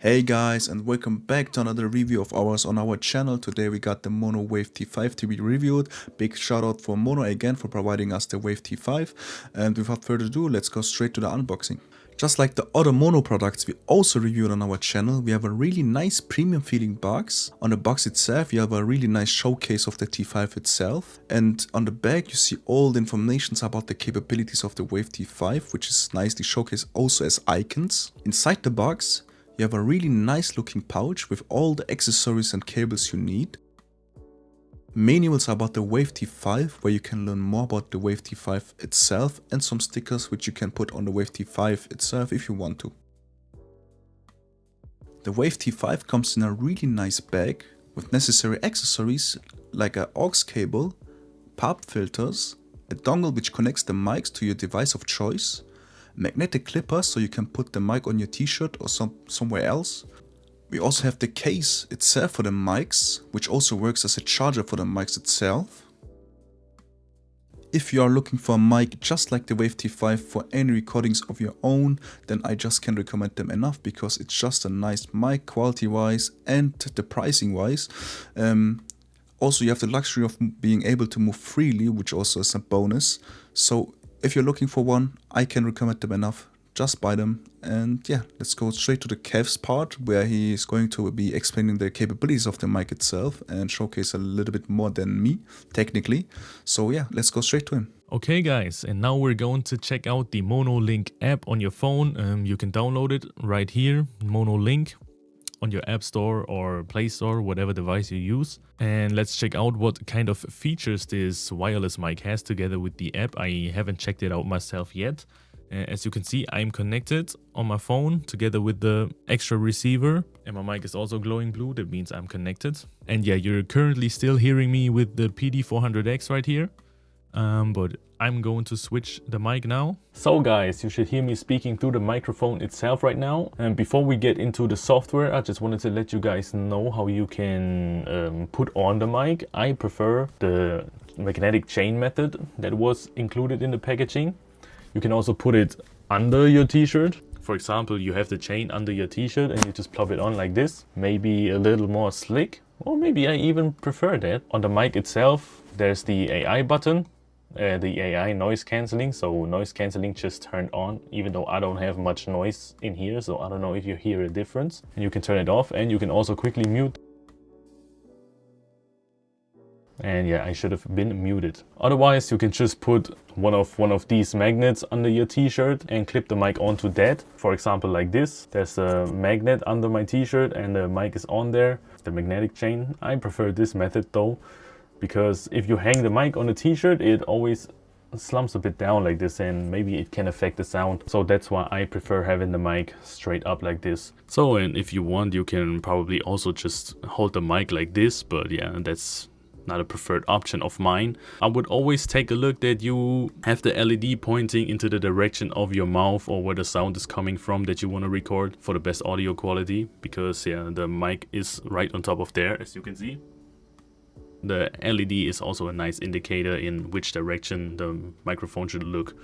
Hey guys, and welcome back to another review of ours on our channel. Today we got the Maono Wave T5 to be reviewed. Big shout out for Maono again for providing us the Wave T5. And without further ado, let's go straight to the unboxing. Just like the other Maono products we also reviewed on our channel, we have a really nice premium feeling box. On the box itself, you have a really nice showcase of the T5 itself. And on the back, you see all the information about the capabilities of the Wave T5, which is nicely showcased also as icons. Inside the box, you have a really nice looking pouch with all the accessories and cables you need. Manuals about the Wave T5 where you can learn more about the Wave T5 itself and some stickers which you can put on the Wave T5 itself if you want to. The Wave T5 comes in a really nice bag with necessary accessories like an aux cable, pop filters, a dongle which connects the mics to your device of choice, magnetic clippers so you can put the mic on your t-shirt or somewhere else. We also have the case itself for the mics, which also works as a charger for the mics itself. If you are looking for a mic just like the Wave T5 for any recordings of your own, then I just can't recommend them enough because it's just a nice mic quality wise and the pricing wise. Also you have the luxury of being able to move freely, which also is a bonus. So if you're looking for one, I can recommend them enough. Just buy them. And yeah, let's go straight to the Kev's part where he is going to be explaining the capabilities of the mic itself and showcase a little bit more than me, technically. So yeah, let's go straight to him. Okay guys, and now we're going to check out the Maono Link app on your phone. You can download it right here, Maono Link, on your App Store or Play Store, whatever device you use. And let's check out what kind of features this wireless mic has together with the app. I haven't checked it out myself yet. As you can see, I'm connected on my phone together with the extra receiver. And my mic is also glowing blue, that means I'm connected. And yeah, you're currently still hearing me with the PD400X right here. But I'm going to switch the mic now. So guys, you should hear me speaking through the microphone itself right now. And before we get into the software, I just wanted to let you guys know how you can put on the mic. I prefer the magnetic chain method that was included in the packaging. You can also put it under your t-shirt. For example, you have the chain under your t-shirt and you just plop it on like this. Maybe a little more slick, or maybe I even prefer that. On the mic itself, there's the AI button. The AI noise cancelling, so noise cancelling just turned on, even though I don't have much noise in here, so I don't know if you hear a difference. And you can turn it off, and you can also quickly mute. And yeah, I should have been muted. Otherwise, you can just put one of these magnets under your t-shirt and clip the mic onto that. For example, like this. There's a magnet under my t-shirt and the mic is on there, the magnetic chain. I prefer this method though, because if you hang the mic on the t-shirt, it always slumps a bit down like this and maybe it can affect the sound. So that's why I prefer having the mic straight up like this. So, and if you want, you can probably also just hold the mic like this, but yeah, that's not a preferred option of mine. I would always take a look that you have the LED pointing into the direction of your mouth or where the sound is coming from that you want to record for the best audio quality, because yeah, the mic is right on top of there, as you can see. The LED is also a nice indicator in which direction the microphone should look.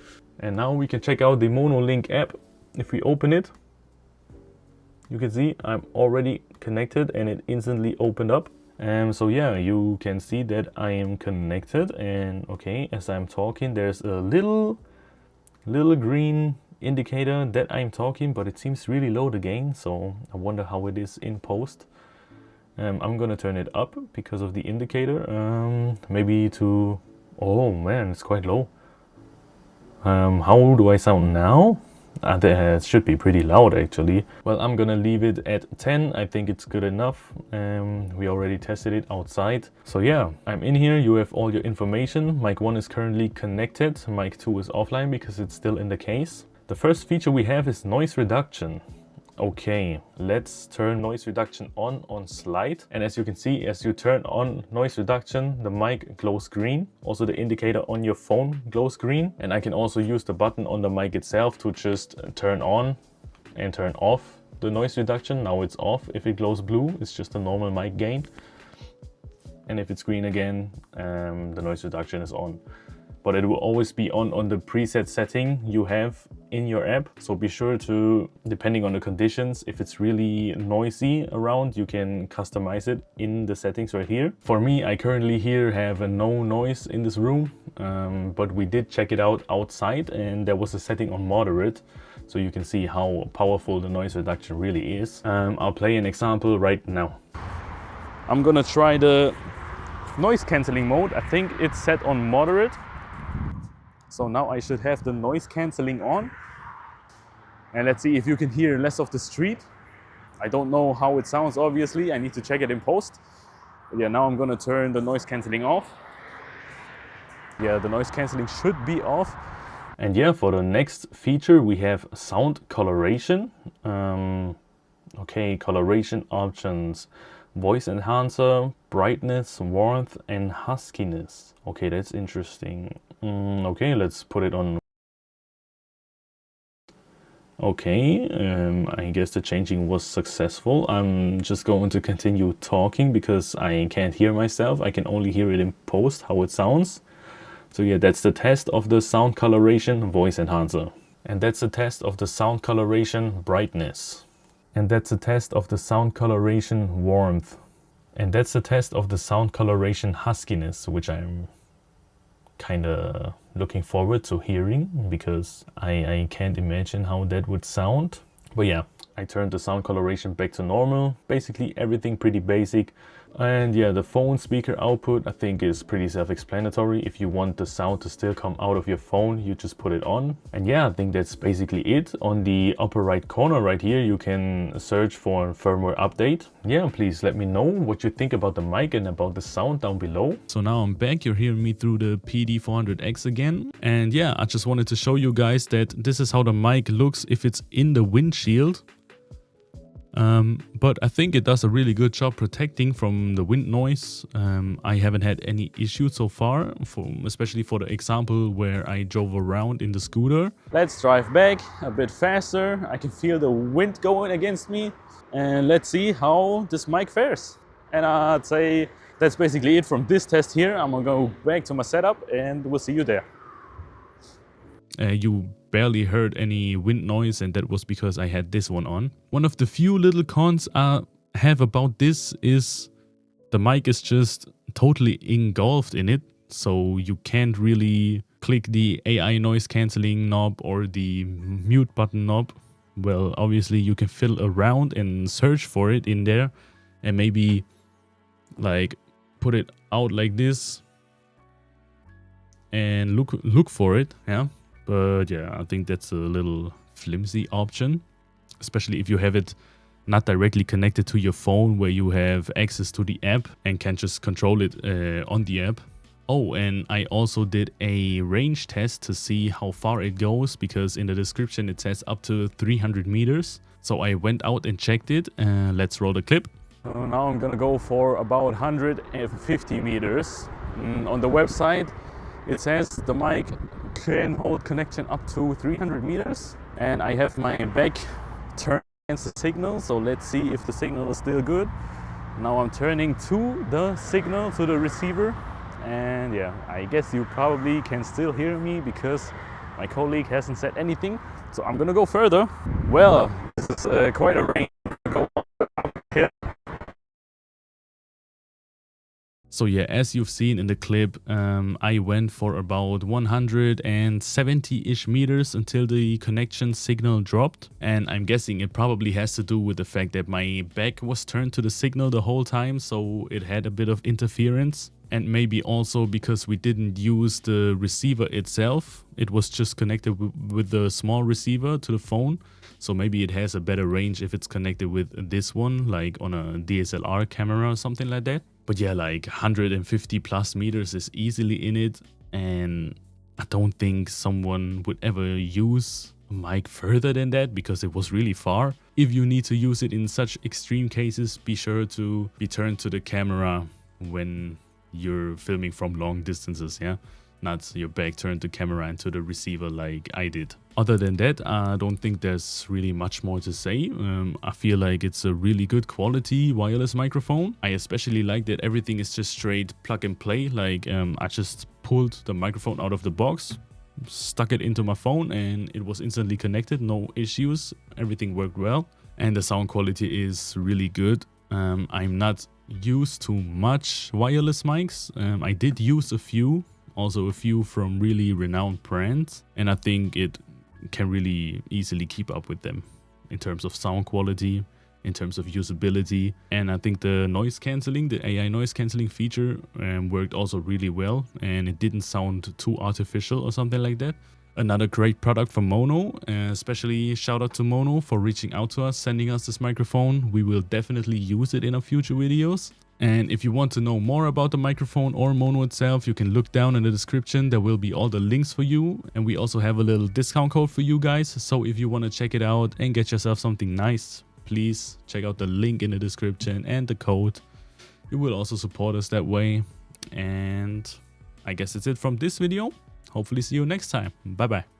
And now we can check out the Maono Link app. If we open it, you can see I'm already connected and it instantly opened up. So yeah, you can see that I am connected, and okay, as I'm talking, there's a little green indicator that I'm talking, but it seems really low the gain, so I wonder how it is in post. I'm gonna turn it up because of the indicator, maybe to, oh man, it's quite low. How do I sound now? That should be pretty loud actually. Well, I'm gonna leave it at 10. I think it's good enough. We already tested it outside. So yeah, I'm in here. You have all your information. Mic 1 is currently connected. Mic 2 is offline because it's still in the case. The first feature we have is noise reduction. Okay, let's turn noise reduction on slide. And as you can see, as you turn on noise reduction, the mic glows green. Also the indicator on your phone glows green. And I can also use the button on the mic itself to just turn on and turn off the noise reduction. Now it's off. If it glows blue, it's just a normal mic gain. And if it's green again, the noise reduction is on. But it will always be on the preset setting you have in your app. So be sure to, depending on the conditions, if it's really noisy around, you can customize it in the settings right here. For me, I currently here have a no noise in this room, but we did check it out outside and there was a setting on moderate. So you can see how powerful the noise reduction really is. I'll play an example right now. I'm gonna try the noise cancelling mode. I think it's set on moderate. So now I should have the noise cancelling on. And let's see if you can hear less of the street. I don't know how it sounds, obviously. I need to check it in post. But yeah, now I'm gonna turn the noise cancelling off. Yeah, the noise cancelling should be off. And yeah, for the next feature, we have sound coloration. Okay, coloration options. Voice enhancer, brightness, warmth, and huskiness. Okay, that's interesting. Okay, let's put it on. Okay, I guess the changing was successful. I'm just going to continue talking because I can't hear myself. I can only hear it in post, how it sounds. So yeah, that's the test of the sound coloration voice enhancer. And that's the test of the sound coloration brightness. And that's a test of the sound coloration warmth. And that's a test of the sound coloration huskiness, which I'm kind of looking forward to hearing because I can't imagine how that would sound. But yeah, I turned the sound coloration back to normal. Basically everything pretty basic. And yeah, the phone speaker output I think is pretty self-explanatory. If you want the sound to still come out of your phone, you just put it on. And yeah, I think that's basically it. On the upper right corner right here, you can search for a firmware update. Yeah, please let me know what you think about the mic and about the sound down below. So now I'm back. You're hearing me through the PD400X again. And yeah, I just wanted to show you guys that this is how the mic looks if it's in the windshield. But I think it does a really good job protecting from the wind noise. I haven't had any issues so far, especially for the example where I drove around in the scooter. Let's drive back a bit faster. I can feel the wind going against me. And let's see how this mic fares. And I'd say that's basically it from this test here. I'm gonna go back to my setup and we'll see you there. You barely heard any wind noise, and that was because I had this one on. One of the few little cons I have about this is the mic is just totally engulfed in it, so you can't really click the AI noise cancelling knob or the mute button knob. Well, obviously you can fiddle around and search for it in there and maybe like put it out like this and look for it, yeah. But yeah, I think that's a little flimsy option, especially if you have it not directly connected to your phone where you have access to the app and can just control it on the app. Oh, and I also did a range test to see how far it goes because in the description it says up to 300 meters. So I went out and checked it. Let's roll the clip. So now I'm gonna go for about 150 meters. On the website it says the mic can hold connection up to 300 meters. And I have my back turned against the signal. So let's see if the signal is still good. Now I'm turning to the signal, to the receiver. And yeah, I guess you probably can still hear me because my colleague hasn't said anything. So I'm gonna go further. Well, this is quite a range. Go up here. So yeah, as you've seen in the clip, I went for about 170-ish meters until the connection signal dropped. And I'm guessing it probably has to do with the fact that my back was turned to the signal the whole time, so it had a bit of interference. And maybe also because we didn't use the receiver itself. It was just connected with the small receiver to the phone. So maybe it has a better range if it's connected with this one, like on a DSLR camera or something like that. But yeah, like 150 plus meters is easily in it. And I don't think someone would ever use a mic further than that because it was really far. If you need to use it in such extreme cases, be sure to be turned to the camera when you're filming from long distances, yeah? Not your back turned to camera and to the receiver like I did. Other than that, I don't think there's really much more to say. I feel like it's a really good quality wireless microphone. I especially like that everything is just straight plug and play. Like I just pulled the microphone out of the box, stuck it into my phone and it was instantly connected, no issues, everything worked well, and the sound quality is really good. I'm not used to much wireless mics. I did use a few, also a few from really renowned brands, and I think it can really easily keep up with them in terms of sound quality, in terms of usability, and I think the noise cancelling, the AI noise cancelling feature worked also really well, and it didn't sound too artificial or something like that. Another great product from Maono, especially shout out to Maono for reaching out to us, sending us this microphone. We will definitely use it in our future videos. And if you want to know more about the microphone or Maono itself, you can look down in the description. There will be all the links for you. And we also have a little discount code for you guys. So if you want to check it out and get yourself something nice, please check out the link in the description and the code. You will also support us that way. And I guess that's it from this video. Hopefully see you next time. Bye bye.